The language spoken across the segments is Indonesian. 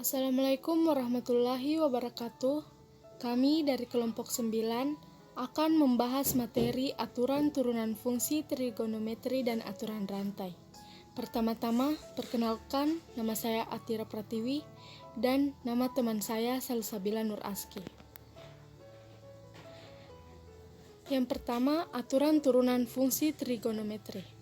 Assalamualaikum warahmatullahi wabarakatuh. Kami dari kelompok 9 akan membahas materi aturan turunan fungsi trigonometri dan aturan rantai. Pertama-tama, perkenalkan, nama saya Atira Pratiwi dan nama teman saya Salsabila Nur Aski. Yang pertama, aturan turunan fungsi trigonometri.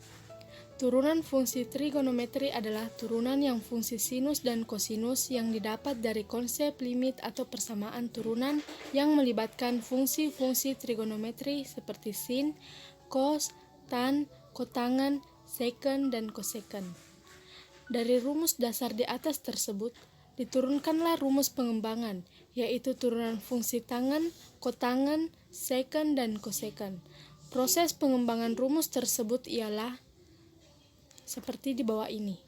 Turunan fungsi trigonometri adalah turunan yang fungsi sinus dan kosinus yang didapat dari konsep limit atau persamaan turunan yang melibatkan fungsi-fungsi trigonometri seperti sin, cos, tan, kotangen, seken, dan koseken. Dari rumus dasar di atas tersebut, diturunkanlah rumus pengembangan, yaitu turunan fungsi tangen, kotangen, seken, dan koseken. Proses pengembangan rumus tersebut ialah seperti di bawah ini.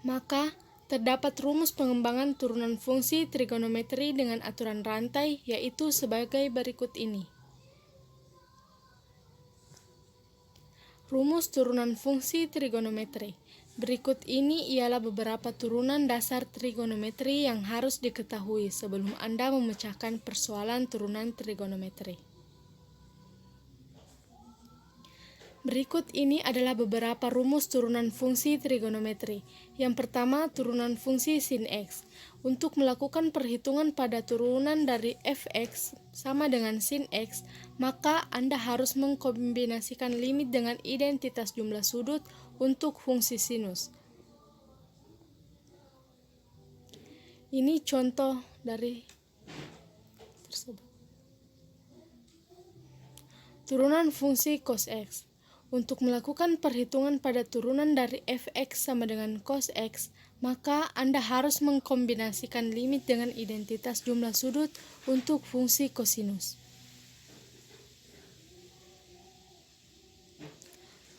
Maka, terdapat rumus pengembangan turunan fungsi trigonometri dengan aturan rantai, yaitu sebagai berikut ini. Rumus turunan fungsi trigonometri. Berikut ini ialah beberapa turunan dasar trigonometri yang harus diketahui sebelum Anda memecahkan persoalan turunan trigonometri. Berikut ini adalah beberapa rumus turunan fungsi trigonometri. Yang pertama, turunan fungsi sin x. Untuk melakukan perhitungan pada turunan dari fx sama dengan sin x, maka Anda harus mengkombinasikan limit dengan identitas jumlah sudut untuk fungsi sinus. Ini contoh dari tersebut. Turunan fungsi cos x. Untuk melakukan perhitungan pada turunan dari fx sama dengan cos x, maka Anda harus mengkombinasikan limit dengan identitas jumlah sudut untuk fungsi kosinus.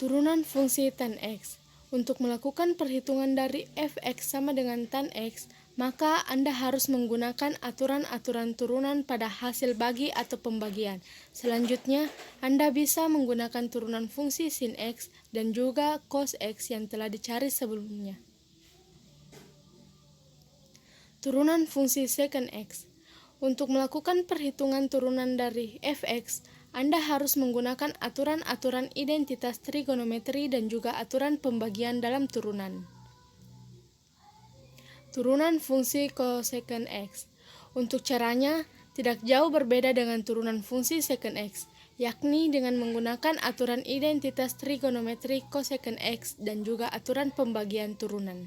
Turunan fungsi tan x. Untuk melakukan perhitungan dari fx sama dengan tan x, maka Anda harus menggunakan aturan-aturan turunan pada hasil bagi atau pembagian. Selanjutnya, Anda bisa menggunakan turunan fungsi sin x dan juga cos x yang telah dicari sebelumnya. Turunan fungsi secant x. Untuk melakukan perhitungan turunan dari fx, Anda harus menggunakan aturan-aturan identitas trigonometri dan juga aturan pembagian dalam turunan. Turunan fungsi cosecant x. Untuk caranya, tidak jauh berbeda dengan turunan fungsi secant x, yakni dengan menggunakan aturan identitas trigonometri cosecant x dan juga aturan pembagian turunan.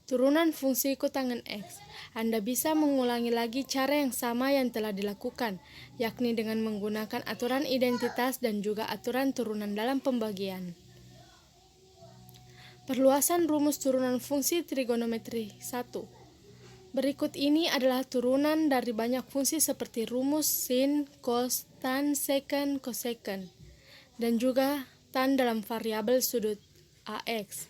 Turunan fungsi kotangen x. Anda bisa mengulangi lagi cara yang sama yang telah dilakukan, yakni dengan menggunakan aturan identitas dan juga aturan turunan dalam pembagian. Perluasan rumus turunan fungsi trigonometri 1. Berikut ini adalah turunan dari banyak fungsi seperti rumus sin, cos, tan, seken, koseken, dan juga tan dalam variabel sudut AX.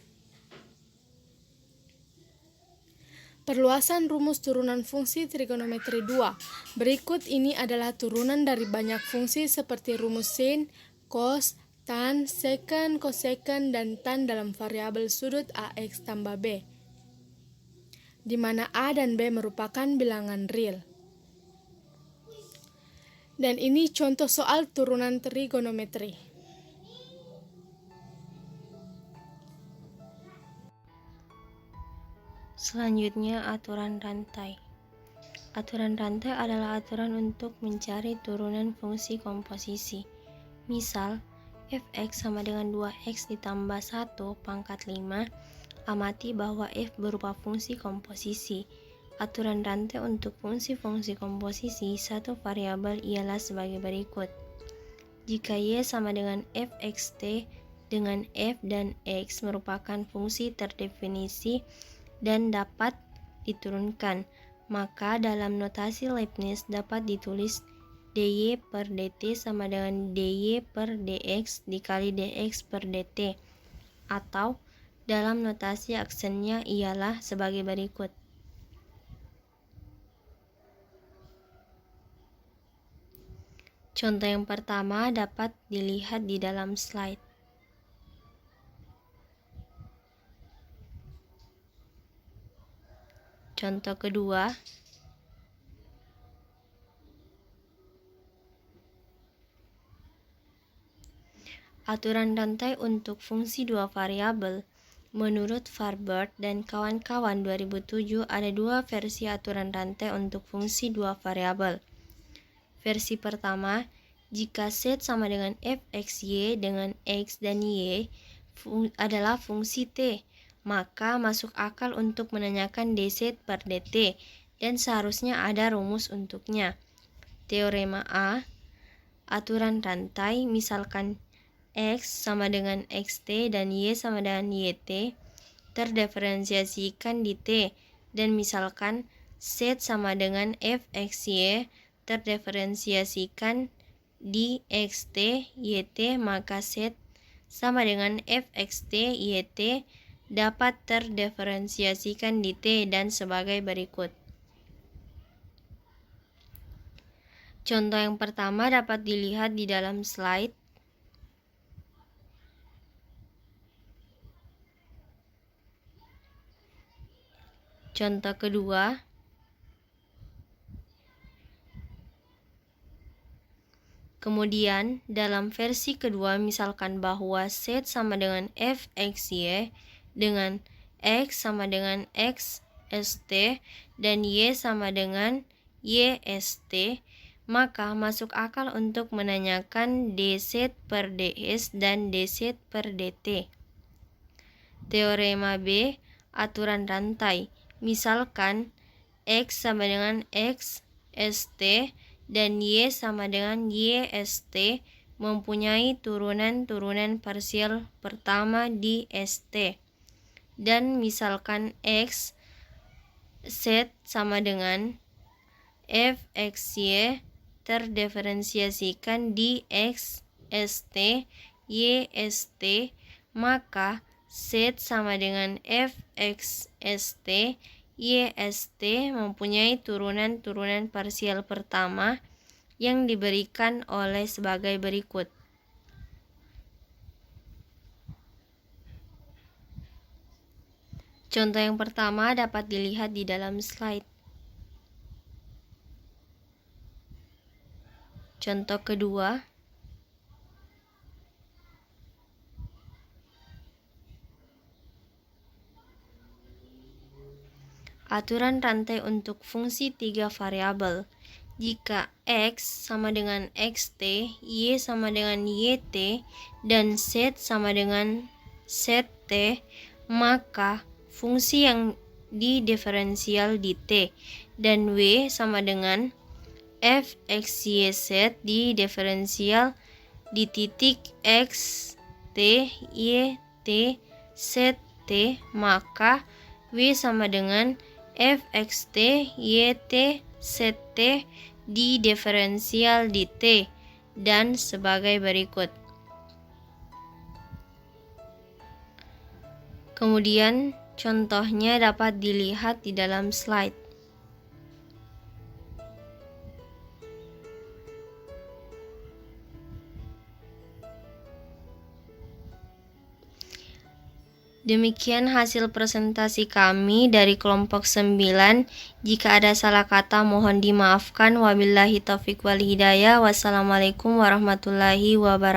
Perluasan rumus turunan fungsi trigonometri 2. Berikut ini adalah turunan dari banyak fungsi seperti rumus sin, cos, tan, seken, koseken, dan tan dalam variabel sudut AX tambah B, di mana A dan B merupakan bilangan real. Dan ini contoh soal turunan trigonometri. Selanjutnya, aturan rantai. Aturan rantai adalah aturan untuk mencari turunan fungsi komposisi. Misal, fx sama dengan 2x ditambah 1 pangkat 5, amati bahwa f berupa fungsi komposisi. Aturan rantai untuk fungsi-fungsi komposisi satu variabel ialah sebagai berikut. Jika y sama dengan fxt dengan f dan x merupakan fungsi terdefinisi dan dapat diturunkan, maka dalam notasi Leibniz dapat ditulis dy per dt sama dengan dy per dx dikali dx per dt, atau dalam notasi aksennya ialah sebagai berikut. Contoh yang pertama dapat dilihat di dalam slide. Contoh kedua, aturan rantai untuk fungsi dua variabel. Menurut Farbert dan kawan-kawan 2007 ada dua versi aturan rantai untuk fungsi dua variabel. Versi pertama, jika set sama dengan fxy dengan x dan y adalah fungsi t, maka masuk akal untuk menanyakan dz per dt dan seharusnya ada rumus untuknya. Teorema A, aturan rantai misalkan x sama dengan xt dan y sama dengan yt terdiferensiasikan di t, dan misalkan set sama dengan fxy terdiferensiasikan di xt yt, maka set sama dengan fxt yt dapat terdiferensiasikan di t dan sebagai berikut. Contoh yang pertama dapat dilihat di dalam slide. Contoh kedua, kemudian dalam versi kedua misalkan bahwa set sama dengan fxy dengan x sama dengan x st dan y sama dengan y st, maka masuk akal untuk menanyakan dz per ds dan dz per dt. Teorema B, aturan rantai. Misalkan x sama dengan x st dan y sama dengan y st mempunyai turunan-turunan parsial pertama di st, dan misalkan x set sama dengan fxy terdiferensiasikan di x st y st, maka set sama dengan fx st y st mempunyai turunan-turunan parsial pertama yang diberikan oleh sebagai berikut. Contoh yang pertama dapat dilihat di dalam slide. Contoh kedua, aturan rantai untuk fungsi tiga variabel. Jika x sama dengan xt, y sama dengan yt, dan z sama dengan zt, maka fungsi yang didiferensial di t dan w sama dengan fxyz didiferensial di titik x, t, y, t, z, t, maka w sama dengan fxt, yt, zt didiferensial di t dan sebagai berikut. Kemudian contohnya dapat dilihat di dalam slide. Demikian hasil presentasi kami dari kelompok 9. Jika ada salah kata mohon dimaafkan. Wabillahi taufiq wal hidayah. Wassalamualaikum warahmatullahi wabarakatuh.